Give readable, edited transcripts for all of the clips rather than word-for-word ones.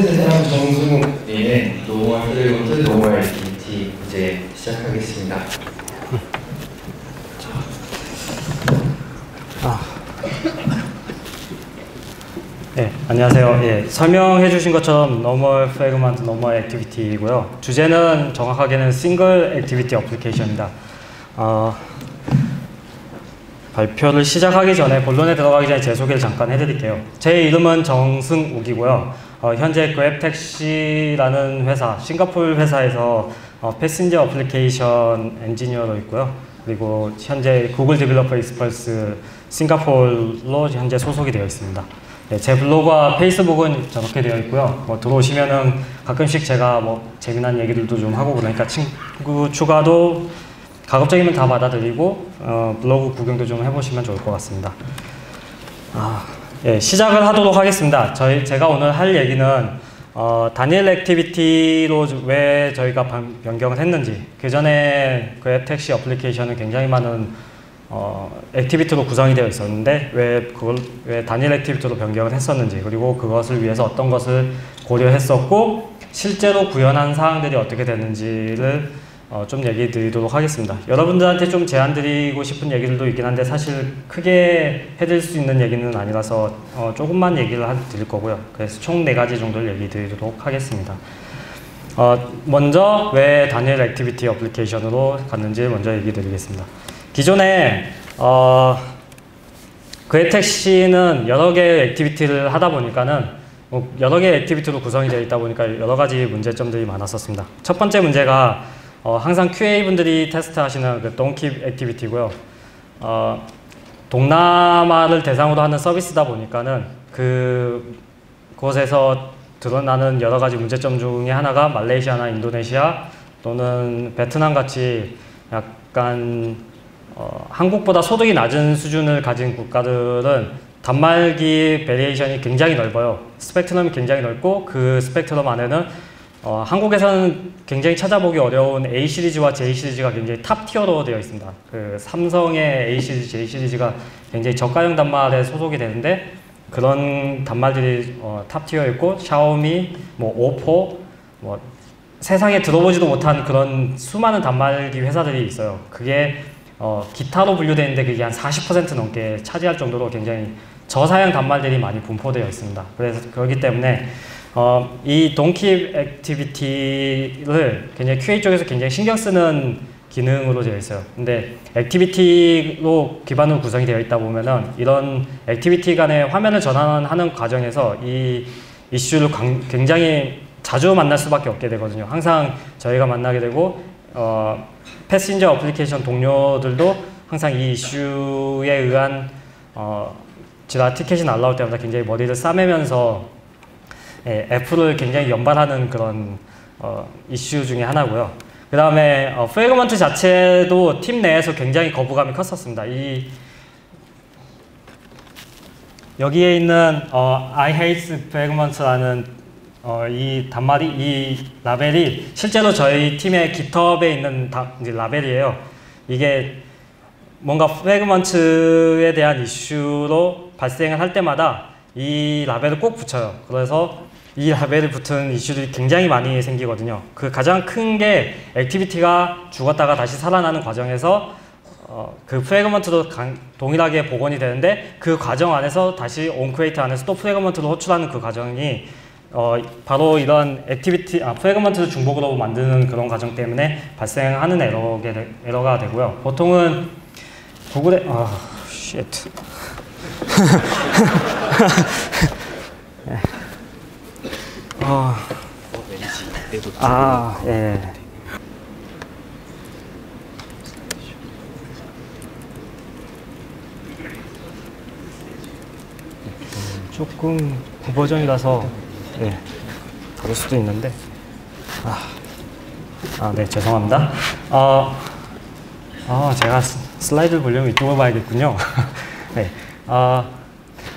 세상 정승욱님의 노멀 프레그먼트 노멀 액티비티 이제 시작하겠습니다. 네, 안녕하세요. 예, 설명해 주신 것처럼 노멀 프래그먼트 노멀 액티비티이고요. 주제는 정확하게는 싱글 액티비티 어플리케이션입니다. 발표를 시작하기 전에 본론에 들어가기 전에 제 소개를 잠깐 해드릴게요. 제 이름은 정승욱이고요. 현재 그랩택시라는 회사, 싱가포르 회사에서 패신저 어플리케이션 엔지니어로 있고요. 그리고 현재 구글 디벨로퍼 익스퍼스 싱가포르로 현재 소속이 되어 있습니다. 네, 제 블로그와 페이스북은 저렇게 되어 있고요. 들어오시면은 가끔씩 제가 재미난 얘기들도 좀 하고 그러니까 친구 추가도 가급적이면 다 받아들이고 블로그 구경도 좀 해보시면 좋을 것 같습니다. 예, 시작을 하도록 하겠습니다. 제가 오늘 할 얘기는 다니엘 액티비티로 왜 저희가 변경을 했는지, 그 전에 그 앱택시 어플리케이션은 굉장히 많은 액티비티로 구성이 되어 있었는데 왜 다니엘 액티비티로 변경을 했었는지, 그리고 그것을 위해서 어떤 것을 고려했었고 실제로 구현한 사항들이 어떻게 됐는지를 좀 얘기 드리도록 하겠습니다. 여러분들한테 좀 제안 드리고 싶은 얘기들도 있긴 한데 사실 크게 해드릴 수 있는 얘기는 아니라서 조금만 얘기를 드릴 거고요. 그래서 총 4가지 정도를 얘기 드리도록 하겠습니다. 먼저 왜 다니엘 액티비티 어플리케이션으로 갔는지 먼저 얘기 드리겠습니다. 기존에 그랩택시는 여러 개의 액티비티를 하다 보니까는 여러 개의 액티비티로 구성이 되어 있다 보니까 여러 가지 문제점들이 많았었습니다. 첫 번째 문제가 항상 QA분들이 테스트하시는 그 Don't 액티비티고요. 동남아를 대상으로 하는 서비스다 보니까는 그곳에서 드러나는 여러 가지 문제점 중에 하나가 말레이시아나 인도네시아 또는 베트남 같이 약간 한국보다 소득이 낮은 수준을 가진 국가들은 단말기 베리에이션이 굉장히 넓어요. 스펙트럼이 굉장히 넓고 그 스펙트럼 안에는 한국에서는 굉장히 찾아보기 어려운 A 시리즈와 J 시리즈가 굉장히 탑 티어로 되어 있습니다. 그 삼성의 A 시리즈, J 시리즈가 굉장히 저가형 단말에 소속이 되는데 그런 단말들이 탑 티어에 있고 샤오미, 오포, 세상에 들어보지도 못한 그런 수많은 단말기 회사들이 있어요. 그게 기타로 분류되어 있는데 그게 한 40% 넘게 차지할 정도로 굉장히 저사양 단말들이 많이 분포되어 있습니다. 그래서 그렇기 때문에 이 동킵 액티비티를 굉장히 QA 쪽에서 굉장히 신경 쓰는 기능으로 되어 있어요. 근데 액티비티로 기반으로 구성이 되어 있다 보면은 이런 액티비티 간의 화면을 전환하는 과정에서 이 이슈를 굉장히 자주 만날 수밖에 없게 되거든요. 항상 저희가 만나게 되고 패신저 어플리케이션 동료들도 항상 이 이슈에 의한 지라 티켓이 날라올 때마다 굉장히 머리를 싸매면서 애플을 굉장히 연발하는 그런 이슈 중에 하나고요. 그 다음에 프래그먼트 자체도 팀 내에서 굉장히 거부감이 컸었습니다. 여기에 있는 I hate fragments라는 이 단말이, 이 라벨이 실제로 저희 팀의 GitHub에 있는 이제 라벨이에요. 이게 뭔가 프래그먼트에 대한 이슈로 발생을 할 때마다 이 라벨을 꼭 붙여요. 그래서 이 라벨을 붙은 이슈들이 굉장히 많이 생기거든요. 그 가장 큰 게 액티비티가 죽었다가 다시 살아나는 과정에서 그 프래그먼트도 동일하게 복원이 되는데 그 과정 안에서 다시 onCreate 안에서 또 프래그먼트로 호출하는 그 과정이 바로 이런 프래그먼트를 중복으로 만드는 그런 과정 때문에 발생하는 에러가 되고요. 보통은 구글에 shit. 예. 조금 구버전이라서 다를 수도 있는데 네, 죄송합니다. 제가 슬라이드를 보려면 이쪽을 봐야겠군요. 네.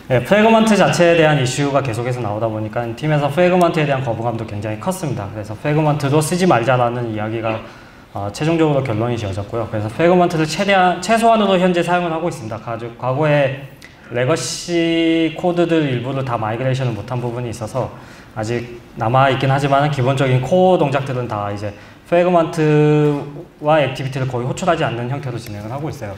프래그먼트 자체에 대한 이슈가 계속해서 나오다 보니까 팀에서 프래그먼트에 대한 거부감도 굉장히 컸습니다. 그래서 프래그먼트도 쓰지 말자라는 이야기가 최종적으로 결론이 지어졌고요. 그래서 프래그먼트를 최소한으로 현재 사용을 하고 있습니다. 과거에 레거시 코드들 일부를 다 마이그레이션을 못한 부분이 있어서 아직 남아있긴 하지만 기본적인 코어 동작들은 다 이제 프래그먼트와 액티비티를 거의 호출하지 않는 형태로 진행을 하고 있어요.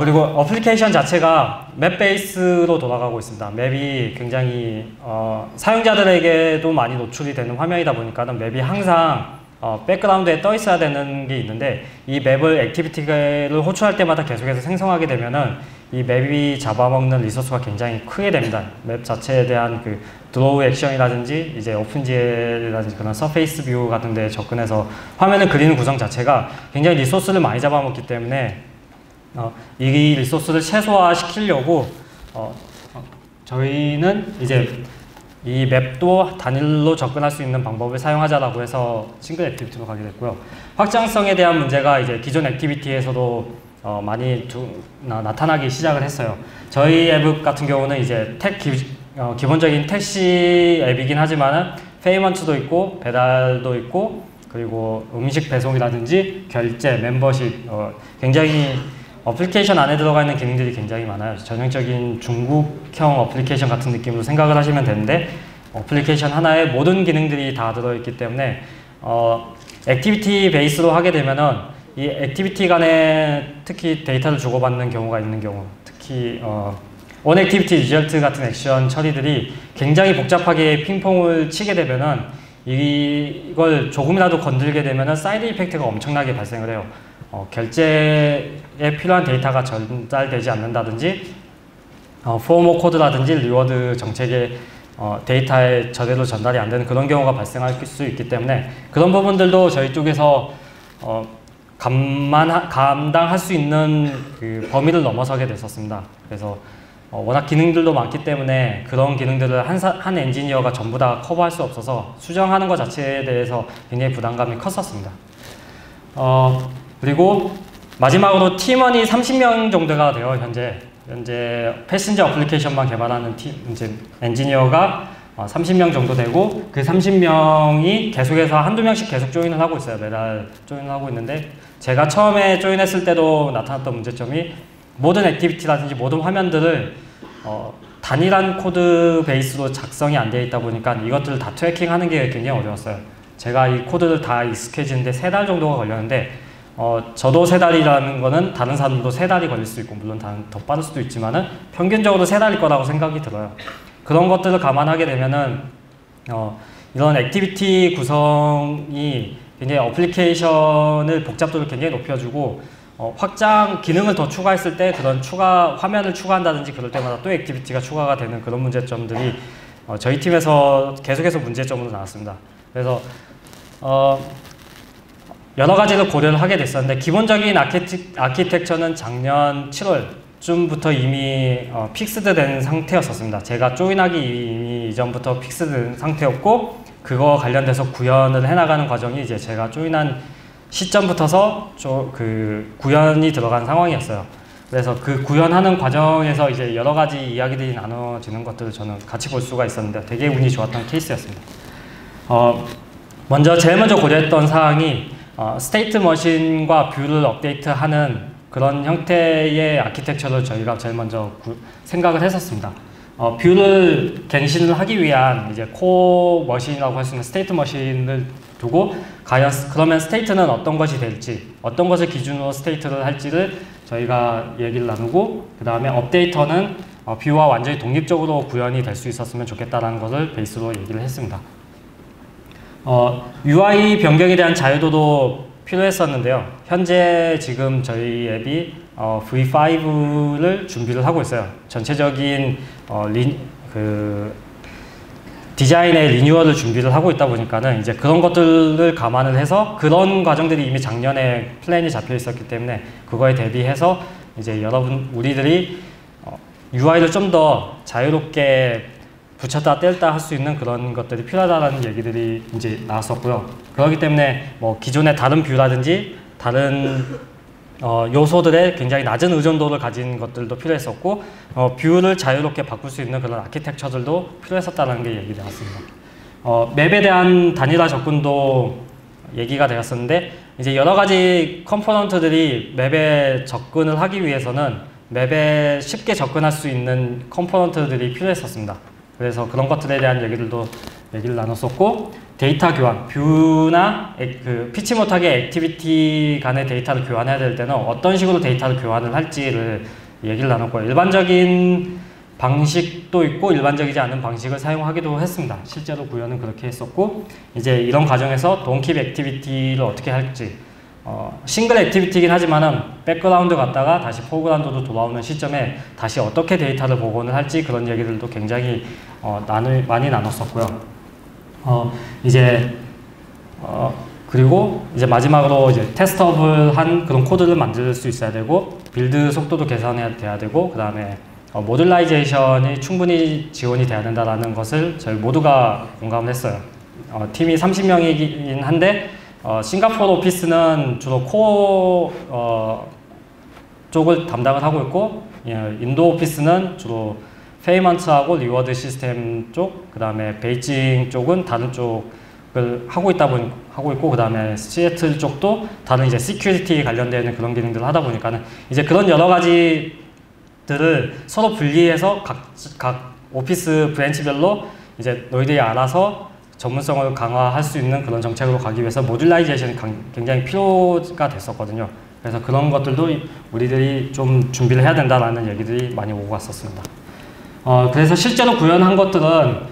그리고 어플리케이션 자체가 맵 베이스로 돌아가고 있습니다. 맵이 굉장히 사용자들에게도 많이 노출이 되는 화면이다 보니까 맵이 항상 백그라운드에 떠 있어야 되는 게 있는데, 이 맵을 액티비티를 호출할 때마다 계속해서 생성하게 되면은 이 맵이 잡아먹는 리소스가 굉장히 크게 됩니다. 맵 자체에 대한 그 드로우 액션이라든지 이제 오픈GL이라든지 그런 서페이스 뷰 같은 데 접근해서 화면을 그리는 구성 자체가 굉장히 리소스를 많이 잡아먹기 때문에 이 리소스를 최소화시키려고 저희는 이제 이 맵도 단일로 접근할 수 있는 방법을 사용하자라고 해서 싱글 액티비티로 가게 됐고요. 확장성에 대한 문제가 이제 기존 액티비티에서도 많이 나타나기 시작을 했어요. 저희 앱 같은 경우는 이제 기본적인 택시 앱이긴 하지만은 페이먼트도 있고 배달도 있고 그리고 음식 배송이라든지 결제, 멤버십 굉장히 어플리케이션 안에 들어가 있는 기능들이 굉장히 많아요. 전형적인 중국형 어플리케이션 같은 느낌으로 생각을 하시면 되는데, 어플리케이션 하나에 모든 기능들이 다 들어있기 때문에 액티비티 베이스로 하게 되면은 이 액티비티 간에 특히 데이터를 주고받는 경우가 있는 경우, 특히 온 액티비티 리절트 같은 액션 처리들이 굉장히 복잡하게 핑퐁을 치게 되면은 이걸 조금이라도 건들게 되면은 사이드 이펙트가 엄청나게 발생을 해요. 결제에 필요한 데이터가 전달되지 않는다든지 포모 코드라든지 리워드 정책에 데이터에 저대로 전달이 안 되는 그런 경우가 발생할 수 있기 때문에 그런 부분들도 저희 쪽에서 감당할 수 있는 그 범위를 넘어서게 됐었습니다. 그래서 워낙 기능들도 많기 때문에 그런 기능들을 한 엔지니어가 전부 다 커버할 수 없어서 수정하는 것 자체에 대해서 굉장히 부담감이 컸었습니다. 그리고 마지막으로 팀원이 30명 정도가 돼요. 현재 패신저 어플리케이션만 개발하는 이제 엔지니어가 30명 정도 되고, 그 30명이 계속해서 한두 명씩 계속 조인을 하고 있어요. 매달 조인을 하고 있는데, 제가 처음에 조인했을 때도 나타났던 문제점이 모든 액티비티라든지 모든 화면들을 단일한 코드 베이스로 작성이 안 되어 있다 보니까 이것들을 다 트래킹하는 게 굉장히 어려웠어요. 제가 이 코드를 다 익숙해지는데 3달 정도가 걸렸는데, 저도 3달이라는 거는 다른 사람들도 3달이 걸릴 수 있고, 물론 더 빠를 수도 있지만은 평균적으로 3달일 거라고 생각이 들어요. 그런 것들을 감안하게 되면은 이런 액티비티 구성이 굉장히 어플리케이션을 복잡도를 굉장히 높여주고, 확장 기능을 더 추가했을 때 그런 화면을 추가한다든지 그럴 때마다 또 액티비티가 추가가 되는 그런 문제점들이 저희 팀에서 계속해서 문제점으로 나왔습니다. 그래서 여러 가지를 고려를 하게 됐었는데, 기본적인 아키텍처는 작년 7월쯤부터 이미 픽스드 된 상태였었습니다. 제가 조인하기 이미 이전부터 픽스드 된 상태였고, 그거 관련돼서 구현을 해나가는 과정이 이제 제가 조인한 시점부터서 그 구현이 들어간 상황이었어요. 그래서 그 구현하는 과정에서 이제 여러 가지 이야기들이 나눠지는 것들을 저는 같이 볼 수가 있었는데 되게 운이 좋았던 케이스였습니다. 제일 먼저 고려했던 사항이 스테이트 머신과 뷰를 업데이트하는 그런 형태의 아키텍처를 저희가 제일 먼저 생각을 했었습니다. 뷰를 갱신을 하기 위한 이제 코어 머신이라고 할 수 있는 스테이트 머신을 두고, 그러면 스테이트는 어떤 것이 될지, 어떤 것을 기준으로 스테이트를 할지를 저희가 얘기를 나누고, 그 다음에 업데이터는 뷰와 완전히 독립적으로 구현이 될 수 있었으면 좋겠다라는 것을 베이스로 얘기를 했습니다. UI 변경에 대한 자유도도 필요했었는데요. 현재 지금 저희 앱이 V5를 준비를 하고 있어요. 전체적인 디자인의 리뉴얼을 준비를 하고 있다 보니까는 이제 그런 것들을 감안을 해서, 그런 과정들이 이미 작년에 플랜이 잡혀 있었기 때문에 그거에 대비해서 이제 우리들이 UI를 좀 더 자유롭게 붙였다 뗄다 할 수 있는 그런 것들이 필요하다는 얘기들이 이제 나왔었고요. 그렇기 때문에 기존의 다른 뷰라든지 다른 요소들의 굉장히 낮은 의존도를 가진 것들도 필요했었고, 뷰를 자유롭게 바꿀 수 있는 그런 아키텍처들도 필요했었다는 게 얘기 나왔습니다. 맵에 대한 단일화 접근도 얘기가 되었었는데, 이제 여러 가지 컴포넌트들이 맵에 접근을 하기 위해서는 맵에 쉽게 접근할 수 있는 컴포넌트들이 필요했었습니다. 그래서 그런 것들에 대한 얘기를 나눴었고, 데이터 교환, 뷰나 피치 못하게 액티비티 간의 데이터를 교환해야 될 때는 어떤 식으로 데이터를 교환을 할지를 얘기를 나눴고요. 일반적인 방식도 있고 일반적이지 않은 방식을 사용하기도 했습니다. 실제로 구현은 그렇게 했었고, 이제 이런 과정에서 돈킵 액티비티를 어떻게 할지, 싱글 액티비티긴 하지만은 백그라운드 갔다가 다시 포그라운드로 돌아오는 시점에 다시 어떻게 데이터를 복원을 할지 그런 얘기들도 굉장히 많이 나눴었고요. 그리고 이제 마지막으로 이제 테스트업을 한 그런 코드를 만들 수 있어야 되고, 빌드 속도도 계산해야 돼야 되고, 그 다음에 모듈라이제이션이 충분히 지원이 돼야 된다는 것을 저희 모두가 공감을 했어요. 팀이 30명이긴 한데 싱가포르 오피스는 주로 코어 쪽을 담당을 하고 있고, 인도 오피스는 주로 페이먼트하고 리워드 시스템 쪽, 그 다음에 베이징 쪽은 다른 쪽을 하고 있고, 그 다음에 시애틀 쪽도 다른 이제 시큐리티 관련된 그런 기능들을 하다 보니까는 이제 그런 여러 가지들을 서로 분리해서 각 오피스 브랜치별로 이제 너희들이 알아서 전문성을 강화할 수 있는 그런 정책으로 가기 위해서 모듈라이제이션이 굉장히 필요가 됐었거든요. 그래서 그런 것들도 우리들이 좀 준비를 해야 된다라는 얘기들이 많이 오고 갔었습니다. 그래서 실제로 구현한 것들은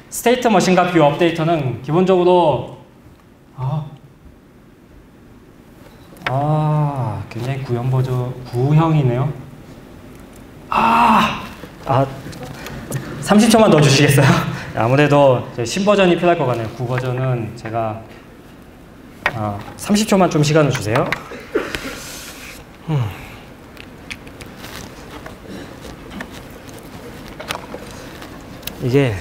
스테이트 머신과 뷰 업데이터는 기본적으로 굉장히 구형이네요. 30초만 더 주시겠어요? 아무래도 신버전이 필요할 것 같네요. 9버전은 제가 30초만 좀 시간을 주세요. 이게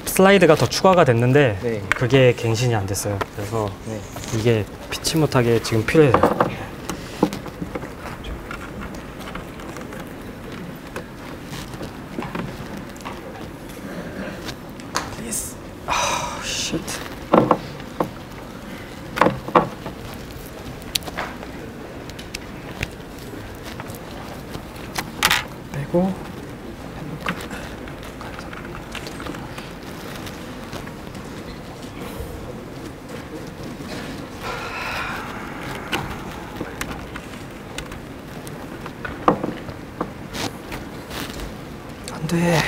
슬라이드가 더 추가가 됐는데 네. 그게 갱신이 안 됐어요. 그래서 네. 이게 피치 못하게 지금 필요해요. 빼고 안 돼.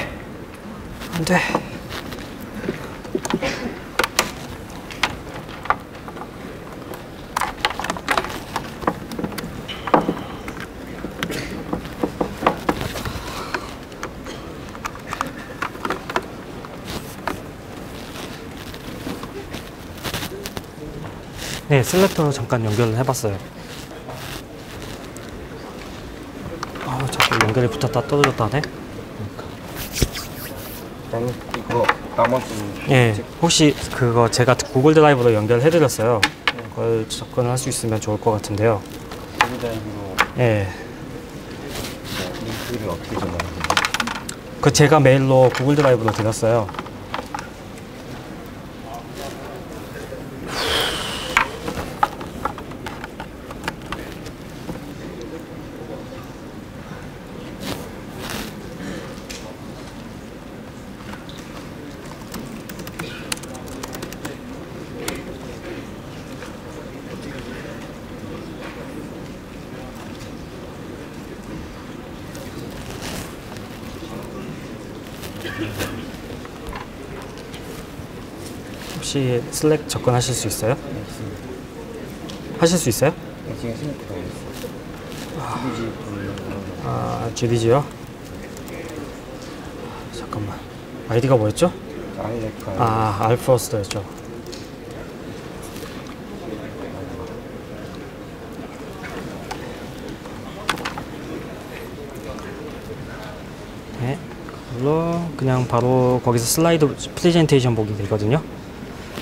네, 셀렉터로 잠깐 연결을 해봤어요. 자꾸 연결이 붙었다 떨어졌다 하네. 나는 이거 나머지 예, 혹시 그거 제가 구글 드라이브로 연결해드렸어요. 그걸 접근할 수 있으면 좋을 것 같은데요. 구글 드라이브로 예. 링크를 어떻게 전달해요? 그 제가 메일로 구글 드라이브로 드렸어요. 혹시 슬랙 접근하실 수 있어요? 네, 있습니다. 하실 수 있어요? 네, 지금 생각보다 있어요. GDG요? 잠깐만. 아이디가 뭐였죠? 알프로스트였죠. 네, 그걸로 그냥 바로 거기서 슬라이드 프레젠테이션 보기 되거든요.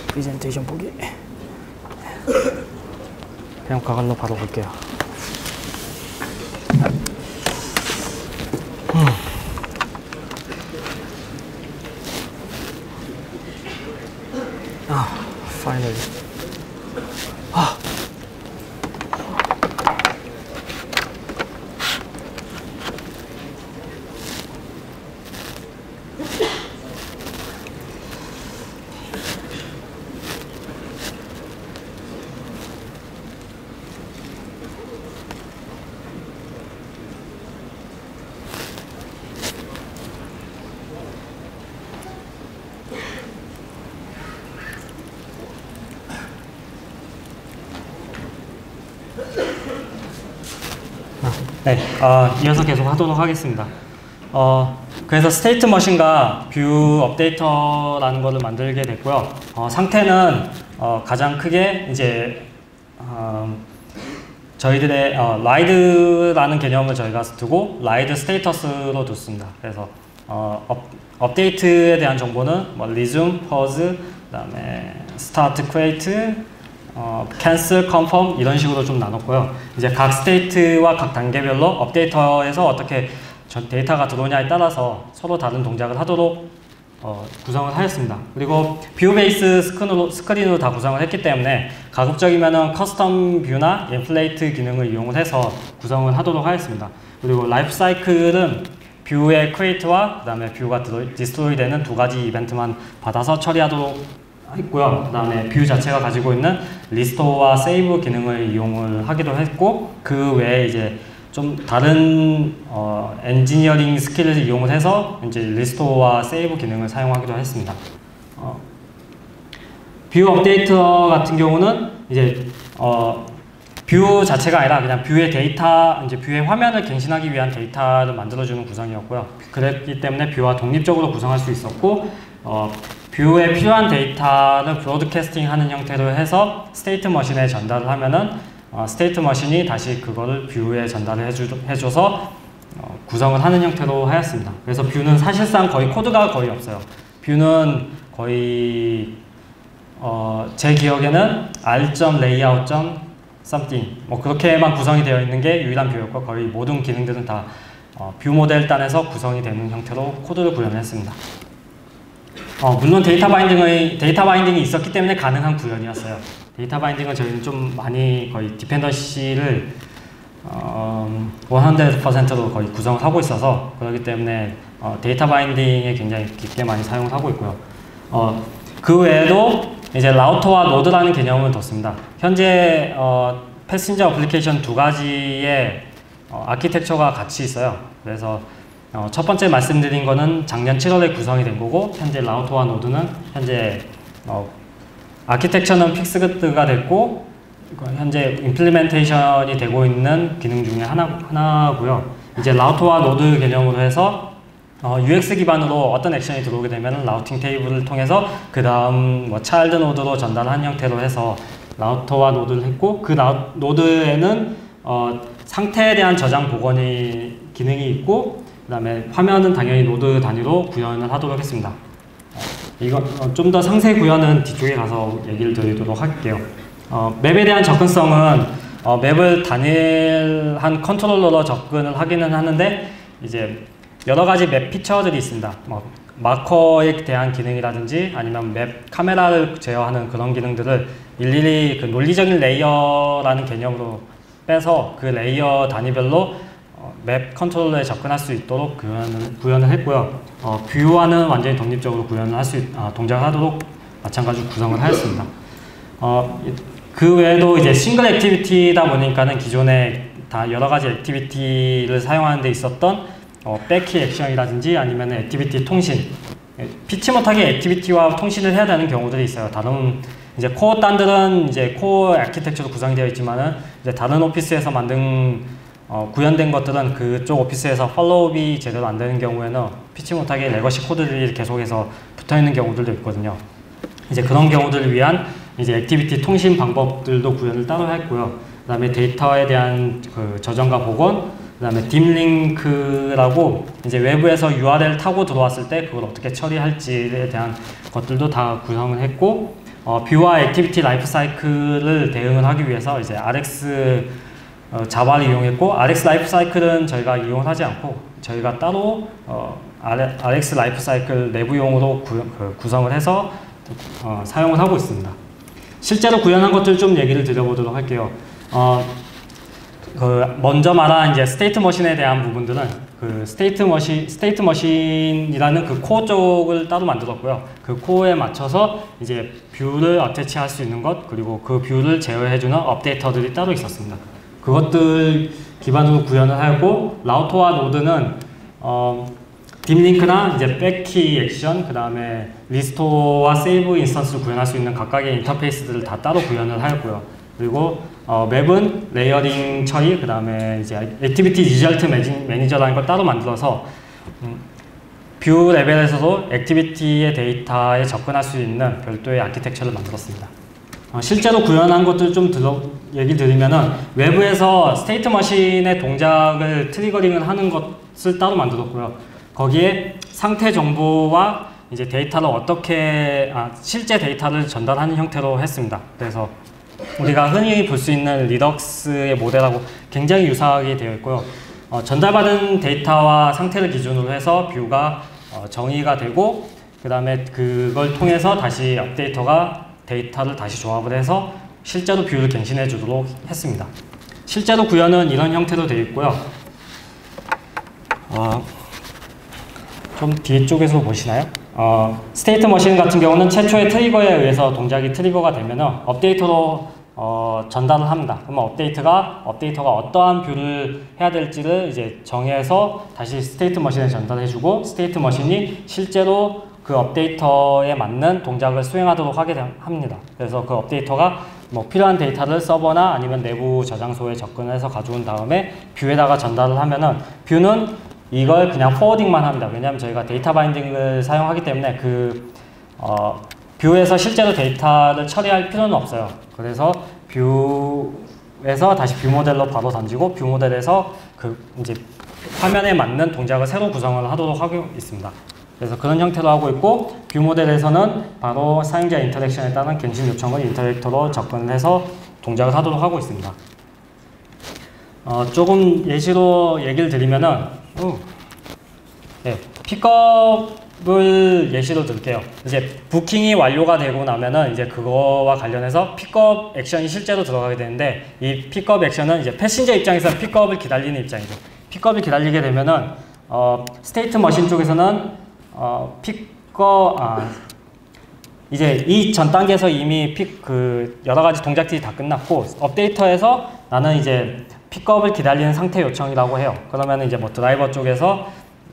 프레젠테이션 보기. 그냥 그걸로 바로 볼게요. finally. 네, 이어서 계속 하도록 하겠습니다. 그래서 스테이트 머신과 뷰 업데이터라는 것을 만들게 됐고요. 상태는 가장 크게 이제 저희들의 라이드라는 개념을 저희가 두고 라이드 스테이터스로 뒀습니다. 그래서 업데이트에 대한 정보는 뭐 resume, pause, 그다음에 start, create, cancel, confirm 이런 식으로 좀 나눴고요. 이제 각 스테이트와 각 단계별로 업데이터에서 어떻게 데이터가 들어오냐에 따라서 서로 다른 동작을 하도록 구성을 하였습니다. 그리고 뷰 베이스 스크린으로 다 구성을 했기 때문에 가급적이면은 커스텀 뷰나 인플레이트 기능을 이용을 해서 구성을 하도록 하였습니다. 그리고 라이프 사이클은 뷰의 크리에이트와 그다음에 뷰가 디스트로이 되는 두 가지 이벤트만 받아서 처리하도록 했고요. 그 다음에 뷰 자체가 가지고 있는 리스토어와 세이브 기능을 이용을 하기도 했고, 그 외에 이제 좀 다른 엔지니어링 스킬을 이용을 해서 이제 리스토어와 세이브 기능을 사용하기도 했습니다. 뷰 업데이터 같은 경우는 이제 뷰 자체가 아니라 그냥 뷰의 데이터, 이제 뷰의 화면을 갱신하기 위한 데이터를 만들어주는 구성이었고요. 그랬기 때문에 뷰와 독립적으로 구성할 수 있었고, 뷰에 필요한 데이터를 브로드캐스팅 하는 형태로 해서 스테이트 머신에 전달을 하면은 스테이트 머신이 다시 그거를 뷰에 전달을 해줘서 구성을 하는 형태로 하였습니다. 그래서 뷰는 사실상 거의 코드가 거의 없어요. 뷰는 거의 제 기억에는 r.layout.something 뭐 그렇게만 구성이 되어 있는 게 유일한 뷰였고, 거의 모든 기능들은 다 뷰 모델 단에서 구성이 되는 형태로 코드를 구현했습니다. 물론 데이터 바인딩이 있었기 때문에 가능한 구현이었어요. 데이터 바인딩은 저희는 좀 많이 거의 디펜던시를 100%로 거의 구성을 하고 있어서, 그렇기 때문에 데이터 바인딩에 굉장히 깊게 많이 사용을 하고 있고요. 그 외에도 이제 라우터와 노드라는 개념을 뒀습니다. 현재 패신저 어플리케이션 두 가지의 아키텍처가 같이 있어요. 그래서 첫 번째 말씀드린 거는 작년 7월에 구성이 된 거고, 현재 라우터와 노드는 현재 아키텍처는 픽스가 됐고 현재 임플리멘테이션이 되고 있는 기능 중에 하나고요. 이제 라우터와 노드 개념으로 해서 UX 기반으로 어떤 액션이 들어오게 되면 라우팅 테이블을 통해서 그 다음 뭐 차일드 노드로 전달한 형태로 해서 라우터와 노드를 했고, 그 노드에는 상태에 대한 저장 복원이 기능이 있고, 그 다음에 화면은 당연히 노드 단위로 구현을 하도록 했습니다. 이거 좀 더 상세 구현은 뒤쪽에 가서 얘기를 드리도록 할게요. 맵에 대한 접근성은 맵을 단일한 컨트롤러로 접근을 하기는 하는데, 이제 여러 가지 맵 피처들이 있습니다. 마커에 대한 기능이라든지 아니면 맵 카메라를 제어하는 그런 기능들을 일일이 그 논리적인 레이어라는 개념으로 빼서 그 레이어 단위별로 맵 컨트롤러에 접근할 수 있도록 구현을 했고요. 뷰와는 완전히 독립적으로 구현을 동작을 하도록 마찬가지로 구성을 하였습니다. 그 외에도 이제 싱글 액티비티다 보니까는 기존에 다 여러 가지 액티비티를 사용하는 데 있었던 백키 액션이라든지 아니면 액티비티 통신, 피치 못하게 액티비티와 통신을 해야 되는 경우들이 있어요. 다른 이제 코어 딴들은 이제 코어 아키텍처로 구성이 되어 있지만은 이제 다른 오피스에서 만든 구현된 것들은 그쪽 오피스에서 팔로우업이 제대로 안 되는 경우에는 피치 못하게 레거시 코드들이 계속해서 붙어 있는 경우들도 있거든요. 이제 그런 경우들을 위한 이제 액티비티 통신 방법들도 구현을 따로 했고요. 그 다음에 데이터에 대한 그 저장과 복원, 그 다음에 딥링크라고 이제 외부에서 URL 타고 들어왔을 때 그걸 어떻게 처리할지에 대한 것들도 다 구성을 했고, 뷰와 액티비티 라이프 사이클을 대응을 하기 위해서 이제 RX 자바를 이용했고, RX 라이프 사이클은 저희가 이용을 하지 않고 저희가 따로 RX 라이프 사이클 내부용으로 구성을 해서 사용을 하고 있습니다. 실제로 구현한 것들 좀 얘기를 드려보도록 할게요. 먼저 말한 이제 스테이트 머신에 대한 부분들은 그 스테이트 머신이라는 그 코어 쪽을 따로 만들었고요. 그 코어에 맞춰서 이제 뷰를 어태치할 수 있는 것, 그리고 그 뷰를 제어해주는 업데이터들이 따로 있었습니다. 그것들 기반으로 구현을 하고, 라우터와 노드는 딥링크나 이제 백키 액션, 그 다음에 리스토어와 세이브 인스턴스를 구현할 수 있는 각각의 인터페이스들을 다 따로 구현을 하였고요. 그리고 맵은 레이어링 처리, 그 다음에 이제 액티비티 리절트 매니저라는 걸 따로 만들어서 뷰 레벨에서도 액티비티의 데이터에 접근할 수 있는 별도의 아키텍처를 만들었습니다. 실제로 구현한 것들 좀 얘기 드리면은, 외부에서 스테이트 머신의 동작을 트리거링을 하는 것을 따로 만들었고요. 거기에 상태 정보와 이제 데이터를 어떻게 실제 데이터를 전달하는 형태로 했습니다. 그래서 우리가 흔히 볼 수 있는 리덕스의 모델하고 굉장히 유사하게 되어 있고요. 전달받은 데이터와 상태를 기준으로 해서 뷰가 정의가 되고, 그 다음에 그걸 통해서 다시 업데이터가 데이터를 다시 조합을 해서 실제로 뷰를 갱신해 주도록 했습니다. 실제로 구현은 이런 형태로 되어 있고요. 좀 뒤쪽에서 보시나요? 스테이트 머신 같은 경우는 최초의 트리거에 의해서 동작이 트리거가 되면 업데이터로 전달을 합니다. 그러면 업데이터가 어떠한 뷰를 해야 될지를 이제 정해서 다시 스테이트 머신에 전달해주고, 스테이트 머신이 실제로 그 업데이터에 맞는 동작을 수행하도록 하게 합니다. 그래서 그 업데이터가 뭐 필요한 데이터를 서버나 아니면 내부 저장소에 접근해서 가져온 다음에 뷰에다가 전달을 하면은, 뷰는 이걸 그냥 포워딩만 합니다. 왜냐하면 저희가 데이터 바인딩을 사용하기 때문에 뷰에서 실제로 데이터를 처리할 필요는 없어요. 그래서 뷰에서 다시 뷰 모델로 바로 던지고, 뷰 모델에서 그 이제 화면에 맞는 동작을 새로 구성을 하도록 하고 있습니다. 그래서 그런 형태로 하고 있고, 뷰 모델에서는 바로 사용자 인터랙션에 따른 갱신 요청을 인터랙터로 접근을 해서 동작을 하도록 하고 있습니다. 조금 예시로 얘기를 드리면은, 네, 픽업을 예시로 들게요. 이제 부킹이 완료가 되고 나면은 이제 그거와 관련해서 픽업 액션이 실제로 들어가게 되는데, 이 픽업 액션은 이제 패신저 입장에서 픽업을 기다리는 입장이죠. 픽업을 기다리게 되면은 스테이트 머신 쪽에서는 이제 이 전 단계에서 이미 여러 가지 동작들이 다 끝났고, 업데이터에서 나는 이제 픽업을 기다리는 상태 요청이라고 해요. 그러면 이제 뭐 드라이버 쪽에서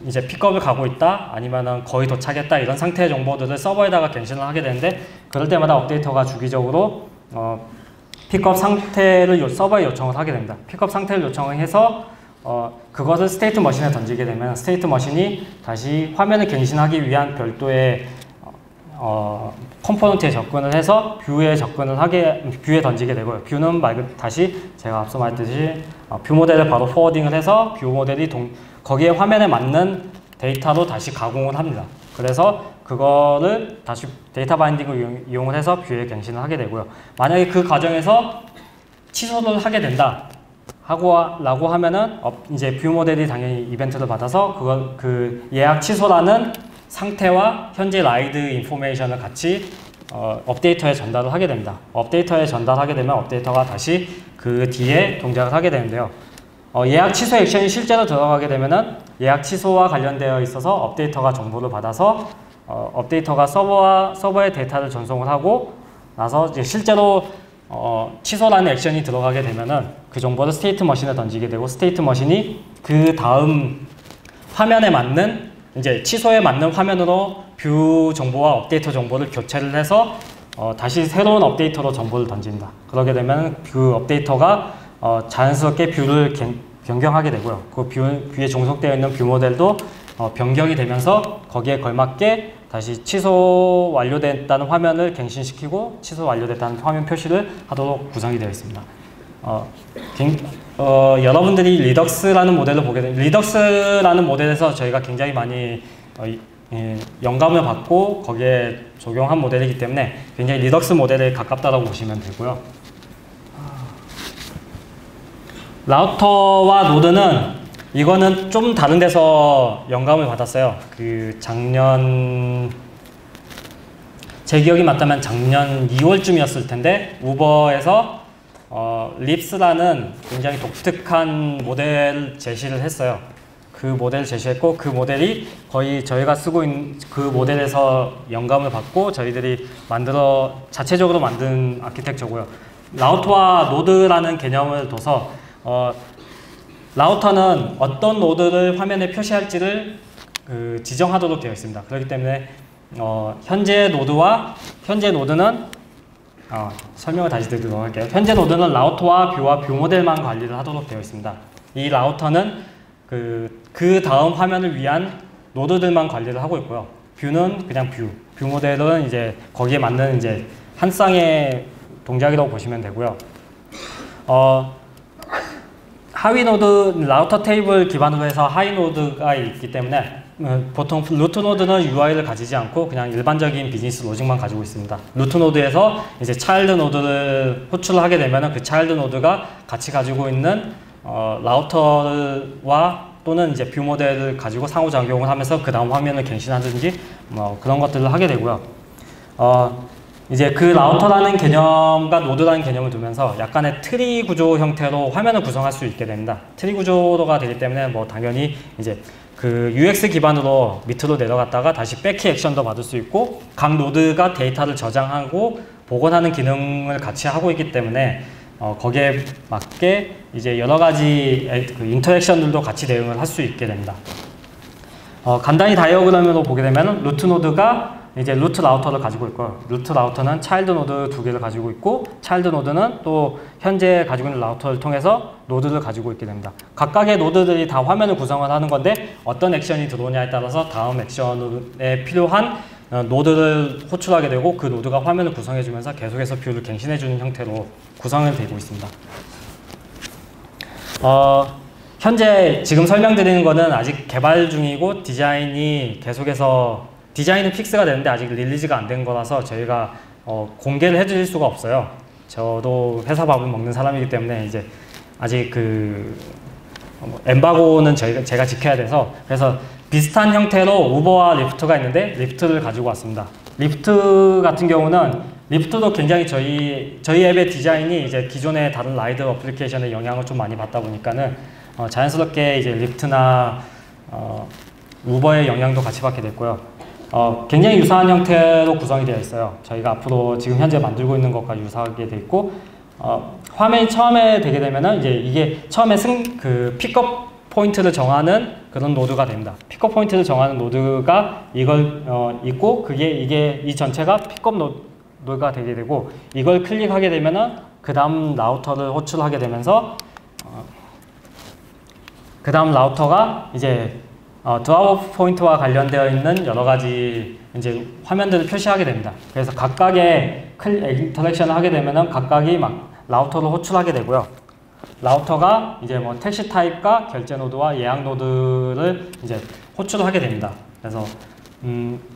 이제 픽업을 가고 있다, 아니면은 거의 도착했다, 이런 상태 정보들을 서버에다가 갱신을 하게 되는데, 그럴 때마다 업데이터가 주기적으로 픽업 상태를 서버에 요청을 하게 됩니다. 픽업 상태를 요청해서 그것을 스테이트 머신에 던지게 되면, 스테이트 머신이 다시 화면을 갱신하기 위한 별도의 컴포넌트에 접근을 해서 뷰에 던지게 되고요. 뷰는 다시 제가 앞서 말했듯이 뷰 모델을 바로 포워딩을 해서 뷰 모델이 거기에 화면에 맞는 데이터로 다시 가공을 합니다. 그래서 그거를 다시 데이터 바인딩을 이용을 해서 뷰에 갱신을 하게 되고요. 만약에 그 과정에서 취소를 하게 된다 라고 하면은 이제 뷰 모델이 당연히 이벤트를 받아서 그 예약 취소라는 상태와 현재 라이드 인포메이션을 같이 업데이터에 전달을 하게 됩니다. 업데이터에 전달하게 되면 업데이터가 다시 그 뒤에 동작을 하게 되는데요. 예약 취소 액션이 실제로 들어가게 되면은 예약 취소와 관련되어 있어서 업데이터가 정보를 받아서 업데이터가 서버에 데이터를 전송을 하고 나서 이제 실제로 취소라는 액션이 들어가게 되면은 그 정보를 스테이트 머신에 던지게 되고, 스테이트 머신이 그 다음 화면에 맞는 이제 취소에 맞는 화면으로 뷰 정보와 업데이터 정보를 교체를 해서 다시 새로운 업데이터로 정보를 던집니다. 그러게 되면 그 업데이터가 자연스럽게 뷰를 변경하게 되고요. 그 뷰에 종속되어 있는 뷰 모델도 변경이 되면서 거기에 걸맞게 다시 취소 완료됐다는 화면을 갱신시키고 취소 완료됐다는 화면 표시를 하도록 구성이 되어 있습니다. 여러분들이 리덕스라는 모델을 보게 되면, 리덕스라는 모델에서 저희가 굉장히 많이 영감을 받고 거기에 적용한 모델이기 때문에 굉장히 리덕스 모델에 가깝다고 보시면 되고요. 라우터와 노드는 이거는 좀 다른 데서 영감을 받았어요. 제 기억이 맞다면 작년 2월쯤이었을 텐데, 우버에서 립스라는 굉장히 독특한 모델 제시를 했어요. 그 모델을 제시했고 그 모델이 거의 저희가 쓰고 있는 그 모델에서 영감을 받고 저희들이 자체적으로 만든 아키텍처고요. 라우터와 노드라는 개념을 둬서 라우터는 어떤 노드를 화면에 표시할지를 지정하도록 되어 있습니다. 그렇기 때문에 현재 노드는 설명을 다시 드리도록 할게요. 현재 노드는 라우터와 뷰와 뷰 모델만 관리를 하도록 되어 있습니다. 이 라우터는 그 다음 화면을 위한 노드들만 관리를 하고 있고요. 뷰는 그냥 뷰 모델은 이제 거기에 맞는 이제 한 쌍의 동작이라고 보시면 되고요. 하위 노드 라우터 테이블 기반으로 해서 하위 노드가 있기 때문에 보통 루트 노드는 UI를 가지지 않고 그냥 일반적인 비즈니스 로직만 가지고 있습니다. 루트 노드에서 이제 차일드 노드를 호출을 하게 되면 그 차일드 노드가 같이 가지고 있는 라우터와 또는 이제 뷰 모델을 가지고 상호작용을 하면서 그 다음 화면을 갱신하든지 뭐 그런 것들을 하게 되고요. 이제 그 라우터라는 개념과 노드라는 개념을 두면서 약간의 트리 구조 형태로 화면을 구성할 수 있게 됩니다. 트리 구조가 되기 때문에 뭐 당연히 이제 그 UX 기반으로 밑으로 내려갔다가 다시 백키 액션도 받을 수 있고 각 노드가 데이터를 저장하고 복원하는 기능을 같이 하고 있기 때문에 거기에 맞게 이제 여러 가지 인터랙션들도 같이 대응을 할 수 있게 됩니다. 간단히 다이어그램으로 보게 되면 루트 노드가 이제 루트 라우터를 가지고 있고요. 루트 라우터는 차일드 노드 2개를 가지고 있고 차일드 노드는 또 현재 가지고 있는 라우터를 통해서 노드를 가지고 있게 됩니다. 각각의 노드들이 다 화면을 구성을 하는 건데 어떤 액션이 들어오냐에 따라서 다음 액션에 필요한 노드를 호출하게 되고 그 노드가 화면을 구성해주면서 계속해서 뷰를 갱신해주는 형태로 구성이 되고 있습니다. 현재 지금 설명드리는 거는 아직 개발 중이고 디자인은 픽스가 되는데 아직 릴리즈가 안 된 거라서 저희가 공개를 해드릴 수가 없어요. 저도 회사 밥을 먹는 사람이기 때문에 이제 아직 엠바고는 제가 지켜야 돼서 그래서 비슷한 형태로 우버와 리프트가 있는데 리프트를 가지고 왔습니다. 리프트 같은 경우는 리프트도 굉장히 저희 앱의 디자인이 이제 기존의 다른 라이드 어플리케이션의 영향을 좀 많이 받다 보니까는 자연스럽게 이제 리프트나 우버의 영향도 같이 받게 됐고요. 굉장히 유사한 형태로 구성이 되어 있어요. 저희가 앞으로 지금 현재 만들고 있는 것과 유사하게 되어 있고 화면이 처음에 되게 되면은 이제 이게 처음에 픽업 포인트를 정하는 그런 노드가 됩니다. 픽업 포인트를 정하는 노드가 이걸 있고 이 전체가 픽업 노드가 되게 되고 이걸 클릭하게 되면은 그 다음 라우터를 호출하게 되면서 그 다음 라우터가 이제 드랍 포인트와 관련되어 있는 여러 가지 이제 화면들을 표시하게 됩니다. 그래서 각각의 인터랙션을 하게 되면은 각각이 막 라우터를 호출하게 되고요. 라우터가 이제 뭐 택시 타입과 결제 노드와 예약 노드를 이제 호출을 하게 됩니다. 그래서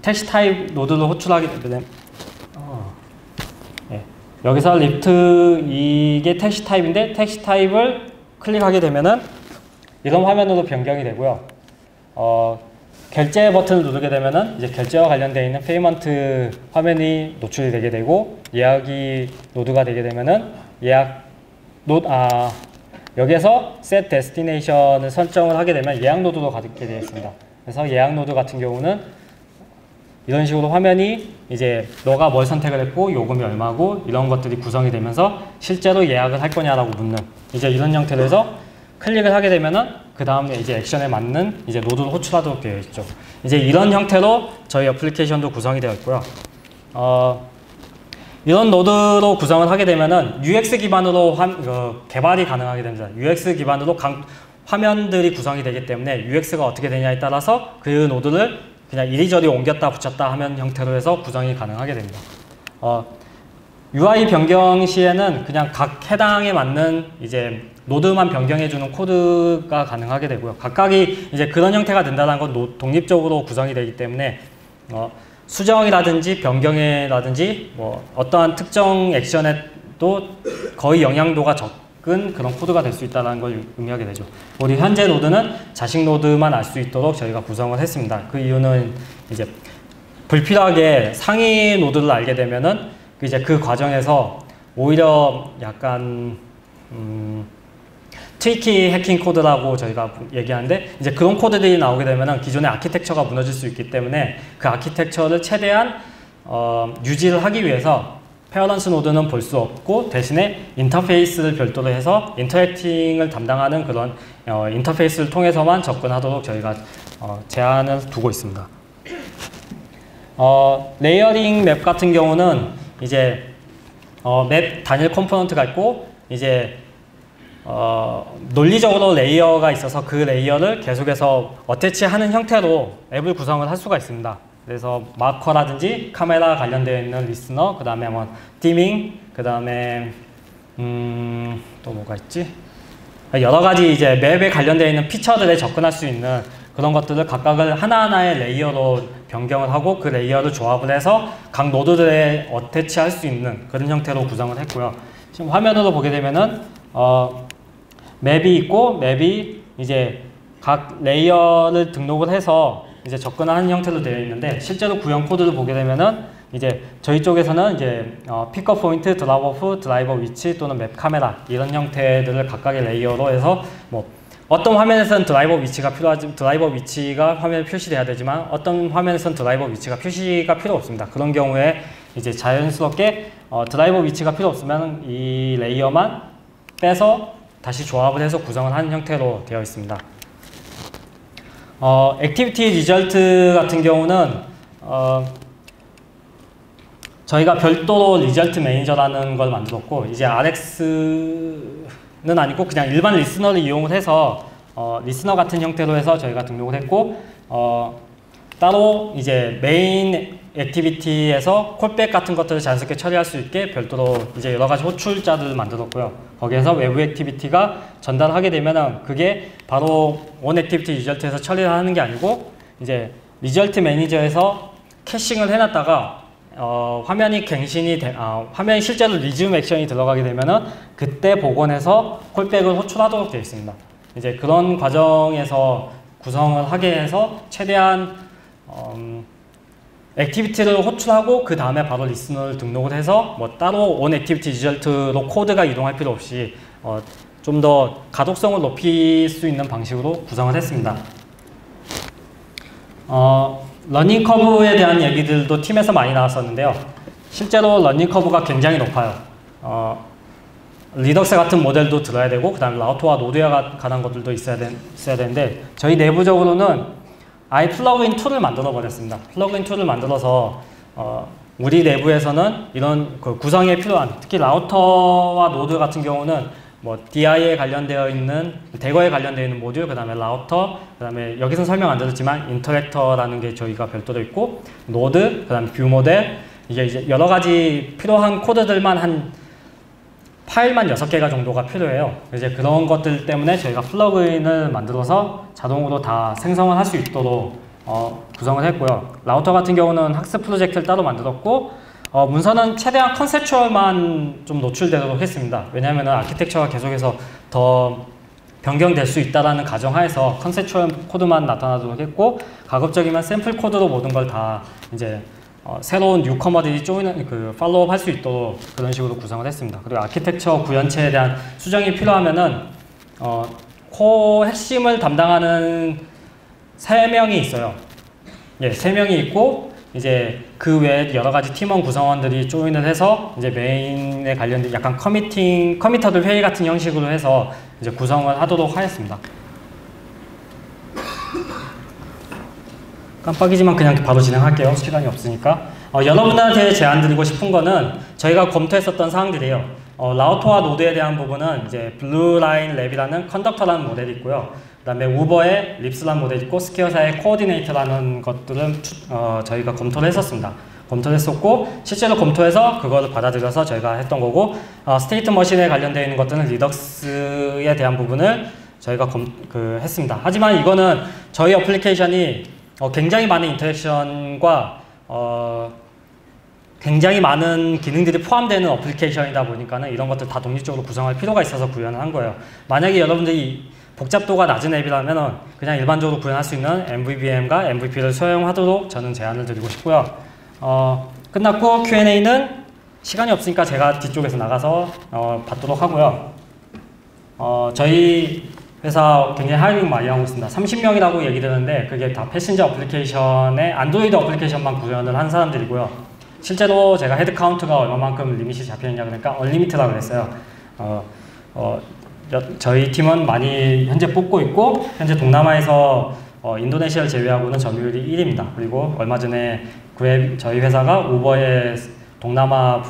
택시 타입 노드를 호출하게 되면 여기서 리프트 이게 택시 타입인데 택시 타입을 클릭하게 되면은 이런 화면으로 변경이 되고요. 결제 버튼을 누르게 되면은 이제 결제와 관련되어 있는 페이먼트 화면이 노출이 되게 되고 예약이 노드가 되게 되면은 여기에서 set destination을 설정을 하게 되면 예약 노드로 가게 되어 있습니다. 그래서 예약 노드 같은 경우는 이런 식으로 화면이 이제 너가 뭘 선택을 했고 요금이 얼마고 이런 것들이 구성이 되면서 실제로 예약을 할 거냐라고 묻는 이제 이런 형태로 해서 클릭을 하게 되면은 그 다음에 이제 액션에 맞는 이제 노드를 호출하도록 되어 있죠. 이제 이런 형태로 저희 어플리케이션도 구성이 되어 있고요. 이런 노드로 구성을 하게 되면은 UX 기반으로 개발이 가능하게 됩니다. UX 기반으로 화면들이 구성이 되기 때문에 UX가 어떻게 되냐에 따라서 그 노드를 그냥 이리저리 옮겼다 붙였다 하면 형태로 해서 구성이 가능하게 됩니다. UI 변경 시에는 그냥 각 해당에 맞는 이제 노드만 변경해주는 코드가 가능하게 되고요. 각각이 이제 그런 형태가 된다는 건 독립적으로 구성이 되기 때문에 수정이라든지 변경이라든지 뭐 어떠한 특정 액션에도 거의 영향도가 적은 그런 코드가 될 수 있다는 걸 의미하게 되죠. 우리 현재 노드는 자식 노드만 알 수 있도록 저희가 구성을 했습니다. 그 이유는 이제 불필요하게 상위 노드를 알게 되면은 이제 그 과정에서 오히려 약간 트위키 해킹 코드라고 저희가 얘기하는데 이제 그런 코드들이 나오게 되면 기존의 아키텍처가 무너질 수 있기 때문에 그 아키텍처를 최대한 유지를 하기 위해서 페어런스 노드는 볼 수 없고 대신에 인터페이스를 별도로 해서 인터랙팅을 담당하는 그런 인터페이스를 통해서만 접근하도록 저희가 제한을 두고 있습니다. 레이어링 맵 같은 경우는 이제 맵 단일 컴포넌트가 있고 이제 논리적으로 레이어가 있어서 그 레이어를 계속해서 어태치하는 형태로 앱을 구성을 할 수가 있습니다. 그래서 마커라든지 카메라 관련되어 있는 리스너, 그 다음에 뭐 디밍, 그 다음에 또 뭐가 있지? 여러 가지 이제 맵에 관련되어 있는 피처들에 접근할 수 있는 그런 것들을 각각을 하나하나의 레이어로 변경을 하고 그 레이어를 조합을 해서 각 노드들에 어태치할 수 있는 그런 형태로 구성을 했고요. 지금 화면으로 보게 되면은 맵이 있고 맵이 이제 각 레이어를 등록을 해서 이제 접근하는 형태로 되어 있는데 실제로 구형 코드를 보게 되면은 이제 저희 쪽에서는 이제 픽업 포인트, 드랍 오프, 드라이버 위치 또는 맵 카메라 이런 형태들을 각각의 레이어로 해서 뭐 어떤 화면에서는 드라이버 위치가 필요하지 드라이버 위치가 화면에 표시돼야 되지만 어떤 화면에서는 드라이버 위치가 표시가 필요 없습니다. 그런 경우에 이제 자연스럽게 드라이버 위치가 필요 없으면 이 레이어만 빼서 다시 조합을 해서 구성을 하는 형태로 되어 있습니다. 액티비티 리절트 같은 경우는 저희가 별도로 리절트 매니저라는 걸 만들었고 이제 RX는 아니고 그냥 일반 리스너를 이용을 해서 리스너 같은 형태로 해서 저희가 등록을 했고 따로 이제 메인 액티비티에서 콜백 같은 것들을 자연스럽게 처리할 수 있게 별도로 이제 여러 가지 호출자들을 만들었고요. 거기에서 외부 액티비티가 전달하게 되면은 그게 바로 온 액티비티 리절트에서 처리를 하는 게 아니고 이제 리절트 매니저에서 캐싱을 해놨다가 화면이 갱신이 화면이 실제로 리즈움 액션이 들어가게 되면은 그때 복원해서 콜백을 호출하도록 되어 있습니다. 이제 그런 과정에서 구성을 하게 해서 최대한 액티비티를 호출하고 그 다음에 바로 리스너를 등록을 해서 뭐 따로 온 액티비티 리절트로 코드가 이동할 필요 없이 좀 더 가독성을 높일 수 있는 방식으로 구성을 했습니다. 러닝 커브에 대한 얘기들도 팀에서 많이 나왔었는데요. 실제로 러닝 커브가 굉장히 높아요. 리덕스 같은 모델도 들어야 되고 그 다음에 라우터와 노드에 관한 것들도 있어야 되는데 저희 내부적으로는 아예 플러그인 툴을 만들어 버렸습니다. 플러그인 툴을 만들어서 우리 내부에서는 이런 그 구성에 필요한 특히 라우터와 노드 같은 경우는 뭐 DI에 관련되어 있는 대거에 관련되어 있는 모듈, 그 다음에 라우터, 그 다음에 여기서는 설명 안 드렸지만 인터랙터라는 게 저희가 별도로 있고 노드, 그 다음에 뷰 모델 이제 여러 가지 필요한 코드들만 한 파일만 6개가 정도가 필요해요. 이제 그런 것들 때문에 저희가 플러그인을 만들어서 자동으로 다 생성을 할 수 있도록 구성을 했고요. 라우터 같은 경우는 학습 프로젝트를 따로 만들었고 문서는 최대한 컨셉추얼만 좀 노출되도록 했습니다. 왜냐하면 아키텍처가 계속해서 더 변경될 수 있다는 가정하에서 컨셉추얼 코드만 나타나도록 했고 가급적이면 샘플 코드로 모든 걸 다 이제 새로운 뉴커머들이 팔로우업 할 수 있도록 그런 식으로 구성을 했습니다. 그리고 아키텍처 구현체에 대한 수정이 필요하면은 코어 핵심을 담당하는 3명이 있어요. 예, 3명이 있고 이제 그 외에 여러 가지 팀원 구성원들이 조인을 해서 이제 메인에 관련된 약간 커미터들 회의 같은 형식으로 해서 이제 구성을 하도록 하였습니다. 깜빡이지만 그냥 바로 진행할게요. 시간이 없으니까. 여러분들한테 제안 드리고 싶은 거는 저희가 검토했었던 사항들이에요. 라우터와 노드에 대한 부분은 이제 블루라인 랩이라는 컨덕터라는 모델이 있고요. 그 다음에 우버의 립스라는 모델이 있고 스퀘어사의 코어디네이터라는 것들은 저희가 검토를 했었습니다. 검토를 했었고 실제로 검토해서 그거를 받아들여서 저희가 했던 거고 스테이트 머신에 관련되어 있는 것들은 리덕스에 대한 부분을 저희가 했습니다. 하지만 이거는 저희 어플리케이션이 굉장히 많은 인터랙션과 굉장히 많은 기능들이 포함되는 어플리케이션이다 보니까는 이런 것들 다 독립적으로 구성할 필요가 있어서 구현을 한 거예요. 만약에 여러분들이 복잡도가 낮은 앱이라면 그냥 일반적으로 구현할 수 있는 MVVM과 MVP를 사용하도록 저는 제안을 드리고 싶고요. 끝났고 Q&A는 시간이 없으니까 제가 뒤쪽에서 나가서 받도록 하고요. 저희 회사 굉장히 하이링 많이 하고 있습니다. 30명이라고 얘기 드는데 그게 다 패신저 어플리케이션에 안드로이드 어플리케이션만 구현을 한 사람들이고요. 실제로 제가 헤드 카운트가 얼마만큼 리밋이 잡혀있냐 그러니까 언리미트라고 그랬어요. 저희 팀은 많이 현재 뽑고 있고 현재 동남아에서 인도네시아를 제외하고는 점유율이 1위입니다. 그리고 얼마 전에 저희 회사가 우버의 동남아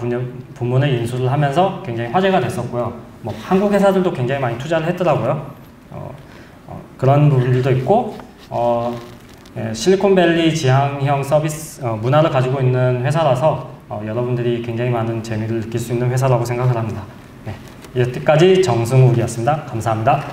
부문을 인수를 하면서 굉장히 화제가 됐었고요. 뭐 한국 회사들도 굉장히 많이 투자를 했더라고요. 그런 부분들도 있고 예, 실리콘밸리 지향형 서비스 문화를 가지고 있는 회사라서 여러분들이 굉장히 많은 재미를 느낄 수 있는 회사라고 생각을 합니다. 네, 여기까지 정승욱이었습니다. 감사합니다.